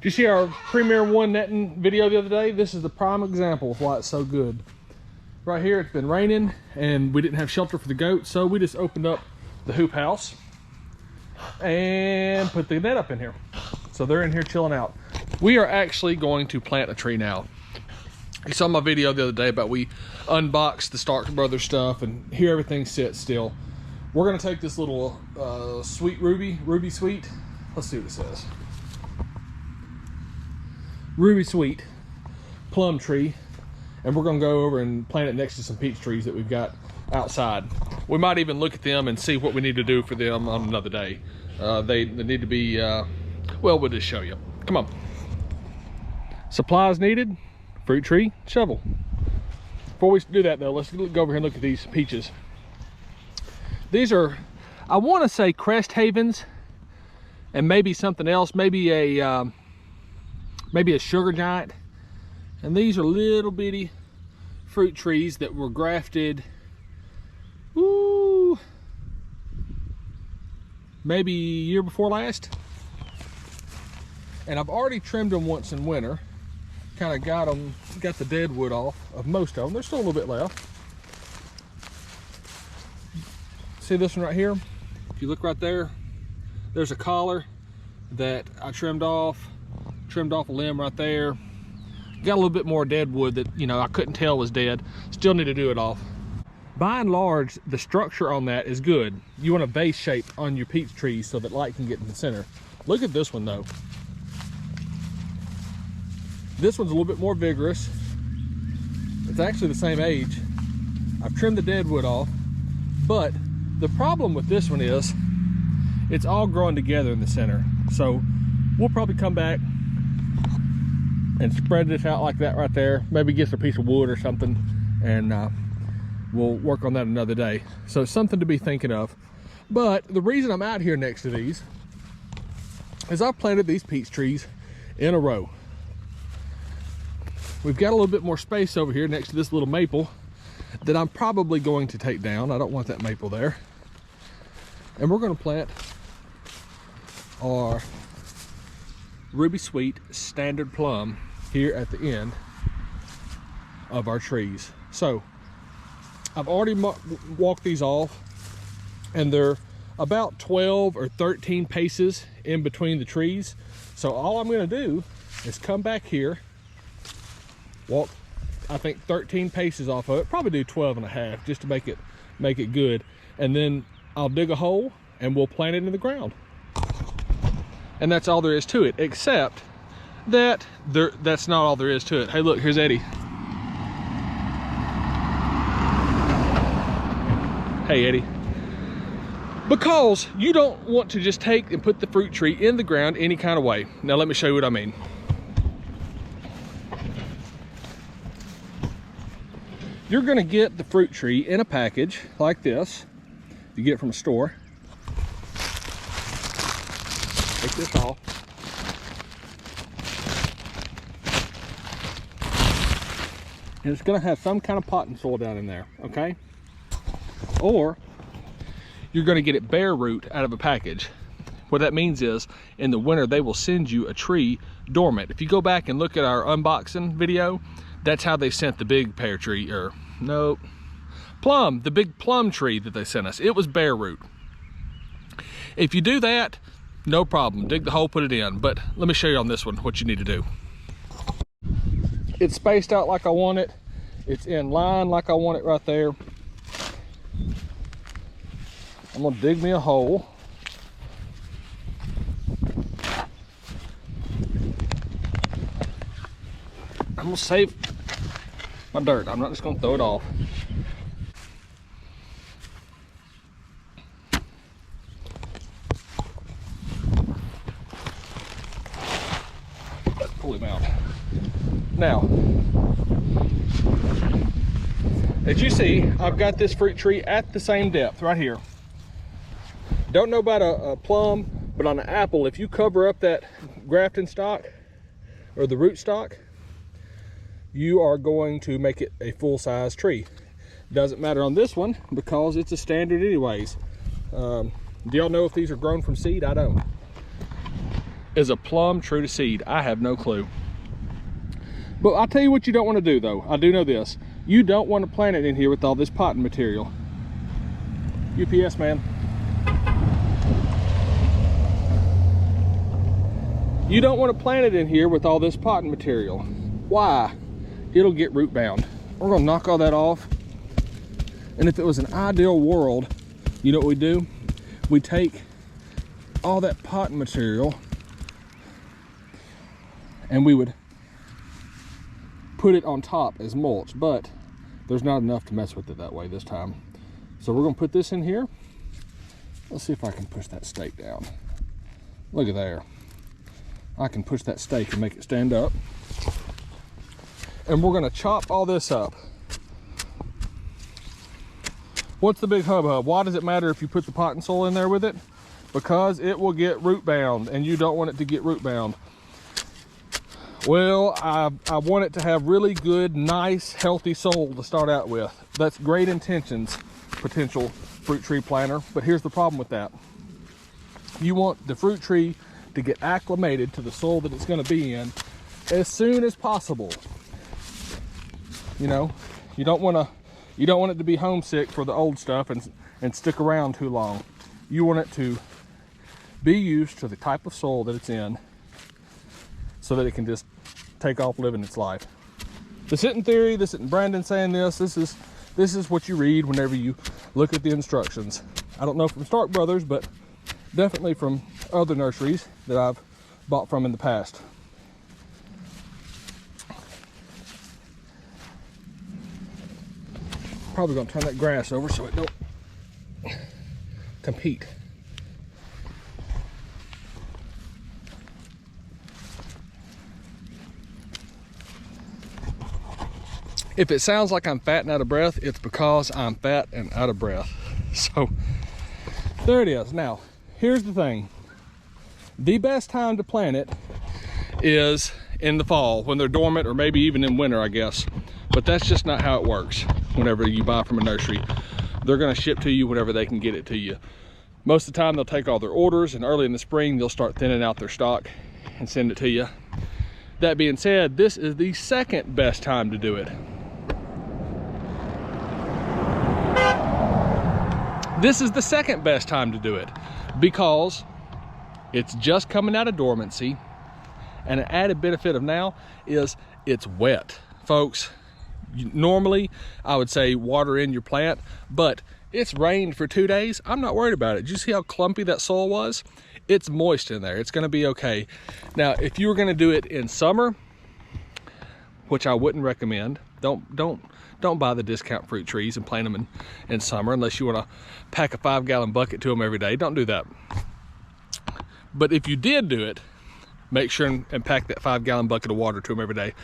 Did you see our Premier One netting video the other day? This is the prime example of why it's so good. Right here, it's been raining and we didn't have shelter for the goats, so we just opened up the hoop house and put the net up in here. So they're in here chilling out. We are actually going to plant a tree now. You saw my video the other day about we unboxed the Stark Brothers stuff, and here everything sits still. We're gonna take this little sweet Ruby Sweet. Let's see what it says. Ruby Sweet plum tree, and we're gonna go over and plant it next to some peach trees that we've got outside. We might even look at them and see what we need to do for them on another day. They need to be, well, we'll just show you. Come on. Supplies needed, fruit tree, shovel. Before we do that though, let's go over here and look at these peaches. These are, I want to say Crest Havens, and maybe something else, maybe a Sugar Giant. And these are little bitty fruit trees that were grafted, ooh, maybe year before last. And I've already trimmed them once in winter. Kind of got the dead wood off of most of them. There's still a little bit left. See this one right here? If you look right there, there's a collar that I trimmed off a limb right there. Got a little bit more dead wood that, you know, I couldn't tell was dead. Still need to do it off. By and large, the structure on that is good. You want a vase shape on your peach trees so that light can get in the center. Look at this one though. This one's a little bit more vigorous. It's actually the same age. I've trimmed the dead wood off, but the problem with this one is it's all growing together in the center. So we'll probably come back and spread this out like that right there. Maybe get a piece of wood or something, and we'll work on that another day. So it's something to be thinking of. But the reason I'm out here next to these is I've planted these peach trees in a row. We've got a little bit more space over here next to this little maple that I'm probably going to take down. I don't want that maple there. And we're going to plant our Ruby Sweet standard plum here at the end of our trees. So I've already walked these off, and they're about 12 or 13 paces in between the trees. So all I'm going to do is come back here, walk, I think 13 paces off of it, probably do 12 and a half just to make it good. And then I'll dig a hole and we'll plant it in the ground. And that's all there is to it, except that that's not all there is to it. Hey look, here's Eddie. Hey Eddie. Because you don't want to just take and put the fruit tree in the ground any kind of way. Now let me show you what I mean. You're gonna get the fruit tree in a package like this. You get it from a store. Take this off. And it's gonna have some kind of potting soil down in there, okay? Or you're gonna get it bare root out of a package. What that means is, in the winter, they will send you a tree dormant. If you go back and look at our unboxing video, that's how they sent the big pear tree, or no, plum, the big plum tree that they sent us. It was bare root. If you do that, no problem. Dig the hole, put it in. But let me show you on this one what you need to do. It's spaced out like I want it. It's in line like I want it right there. I'm gonna dig me a hole. I'm gonna save my dirt. I'm not just gonna throw it off. Let's pull him out. Now, as you see, I've got this fruit tree at the same depth right here. Don't know about a plum, but on an apple, if you cover up that grafting stock or the root stock, you are going to make it a full-size tree. Doesn't matter on this one because it's a standard anyways. Do y'all know if these are grown from seed? I don't. is a plum true to seed? I have no clue. But I'll tell you what you don't want to do though. I do know this. You don't want to plant it in here with all this potting material. UPS man. You don't want to plant it in here with all this potting material. Why? It'll get root bound. We're gonna knock all that off. And if it was an ideal world, you know what we do? We take all that potting material and we would put it on top as mulch, but there's not enough to mess with it that way this time. So we're gonna put this in here. Let's see if I can push that stake down. Look at there. I can push that stake and make it stand up. And we're gonna chop all this up. What's the big hubbub? Why does it matter if you put the potting soil in there with it? Because it will get root bound, and you don't want it to get root bound. Well, I want it to have really good, nice, healthy soil to start out with. That's great intentions, potential fruit tree planter, but here's the problem with that. You want the fruit tree to get acclimated to the soil that it's going to be in as soon as possible. You know, you don't want it to be homesick for the old stuff and stick around too long. You want it to be used to the type of soil that it's in so that it can just take off living its life. This isn't theory, this isn't Brandon saying this. This is what you read whenever you look at the instructions. I don't know from Stark Brothers, but definitely from other nurseries that I've bought from in the past. Probably gonna turn that grass over so it don't compete. If it sounds like I'm fat and out of breath, it's because I'm fat and out of breath. So there it is. Now, here's the thing. The best time to plant it is in the fall when they're dormant, or maybe even in winter, I guess. But that's just not how it works. Whenever you buy from a nursery, they're gonna ship to you whenever they can get it to you. Most of the time they'll take all their orders, and early in the spring they'll start thinning out their stock and send it to you. That being said, this is the second best time to do it. This is the second best time to do it because it's just coming out of dormancy, and an added benefit of now is it's wet. Folks, normally I would say water in your plant, but it's rained for 2 days. I'm not worried about it. Did you see how clumpy that soil was? It's moist in there. It's gonna be okay. Now, if you were gonna do it in summer, which I wouldn't recommend, don't buy the discount fruit trees and plant them in summer unless you want to pack a 5-gallon bucket to them every day. Don't do that. But if you did do it, make sure and pack that 5-gallon bucket of water to them every day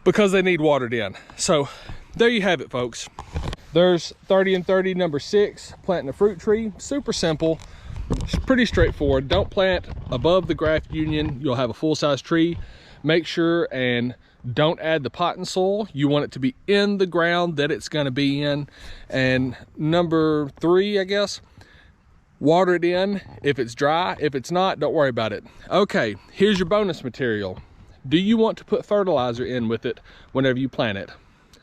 because they need watered in. So there you have it, folks. There's 30 and 30 number 6, planting a fruit tree. Super simple, it's pretty straightforward. Don't plant above the graft union. You'll have a full-size tree. Make sure and don't add the potting soil. You want it to be in the ground that it's going to be in. And number 3, I guess, water it in if it's dry. If it's not, don't worry about it. Okay, here's your bonus material. Do you want to put fertilizer in with it whenever you plant it?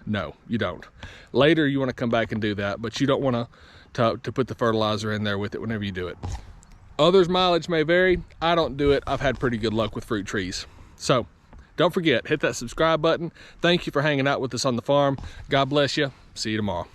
No, you don't. Later you want to come back and do that, but you don't want to put the fertilizer in there with it whenever you do it. Others' mileage may vary. I don't do it. I've had pretty good luck with fruit trees. So don't forget, hit that subscribe button. Thank you for hanging out with us on the farm. God bless you. See you tomorrow.